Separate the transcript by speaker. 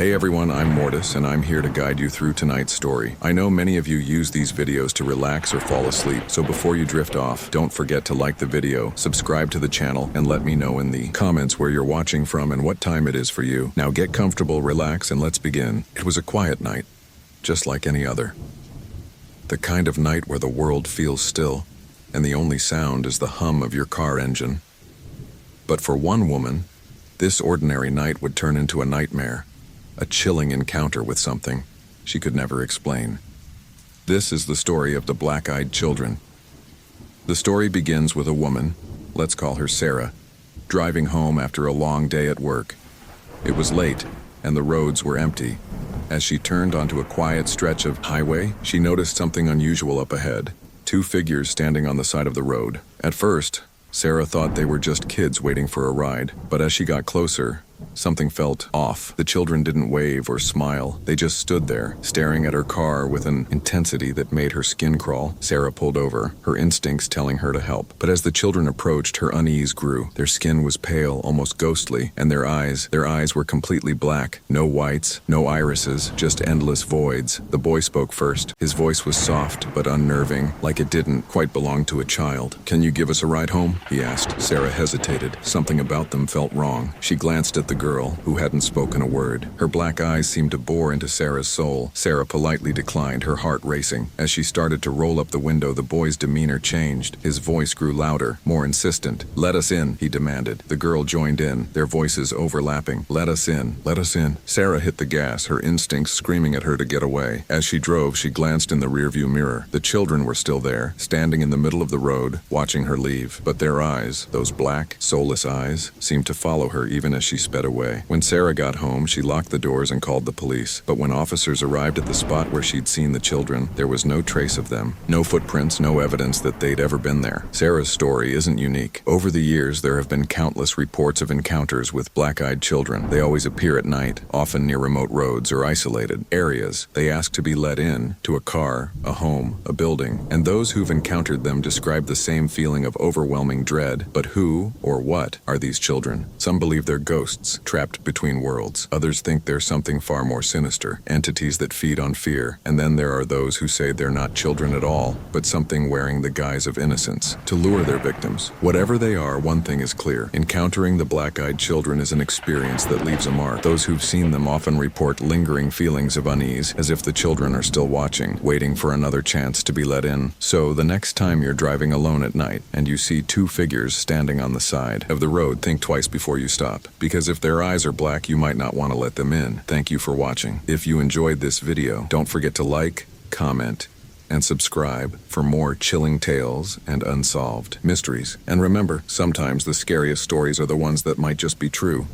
Speaker 1: Hey everyone, I'm Mortis, and I'm here to guide you through tonight's story. I know many of you use these videos to relax or fall asleep, so before you drift off, don't forget to like the video, subscribe to the channel, and let me know in the comments where you're watching from and what time it is for you. Now get comfortable, relax, and let's begin. It was a quiet night, just like any other. The kind of night where the world feels still, and the only sound is the hum of your car engine. But for one woman, this ordinary night would turn into a nightmare. A chilling encounter with something she could never explain. This is the story of the black-eyed children. The story begins with a woman, let's call her Sarah, driving home after a long day at work. It was late, and the roads were empty. As she turned onto a quiet stretch of highway, she noticed something unusual up ahead. Two figures standing on the side of the road. At first, Sarah thought they were just kids waiting for a ride, but as she got closer, something felt off. The children didn't wave or smile. They just stood there, staring at her car with an intensity that made her skin crawl. Sarah pulled over, her instincts telling her to help. But as the children approached, her unease grew. Their skin was pale, almost ghostly, and their eyes were completely black. No whites, no irises, just endless voids. The boy spoke first. His voice was soft but unnerving, like it didn't quite belong to a child. "Can you give us a ride home?" he asked. Sarah hesitated. Something about them felt wrong. She glanced at the girl, who hadn't spoken a word. Her black eyes seemed to bore into Sarah's soul. Sarah politely declined, her heart racing. As she started to roll up the window, the boy's demeanor changed. His voice grew louder, more insistent. "Let us in," he demanded. The girl joined in, their voices overlapping. "Let us in, let us in." Sarah hit the gas, her instincts screaming at her to get away. As she drove, she glanced in the rearview mirror. The children were still there, standing in the middle of the road, watching her leave. But their eyes, those black, soulless eyes, seemed to follow her even as she sped away. When Sarah got home, she locked the doors and called the police. But when officers arrived at the spot where she'd seen the children, there was no trace of them. No footprints, no evidence that they'd ever been there. Sarah's story isn't unique. Over the years, there have been countless reports of encounters with black-eyed children. They always appear at night, often near remote roads or isolated areas. They ask to be let in, to a car, a home, a building. And those who've encountered them describe the same feeling of overwhelming dread. But who, or what, are these children? Some believe they're ghosts, trapped between worlds. Others think they're something far more sinister, entities that feed on fear. And then there are those who say they're not children at all, but something wearing the guise of innocence, to lure their victims. Whatever they are, one thing is clear. Encountering the black-eyed children is an experience that leaves a mark. Those who've seen them often report lingering feelings of unease, as if the children are still watching, waiting for another chance to be let in. So, the next time you're driving alone at night, and you see two figures standing on the side of the road, think twice before you stop. Because if their eyes are black, you might not want to let them in. Thank you for watching. If you enjoyed this video, don't forget to like, comment, and subscribe for more chilling tales and unsolved mysteries. And remember, sometimes the scariest stories are the ones that might just be true.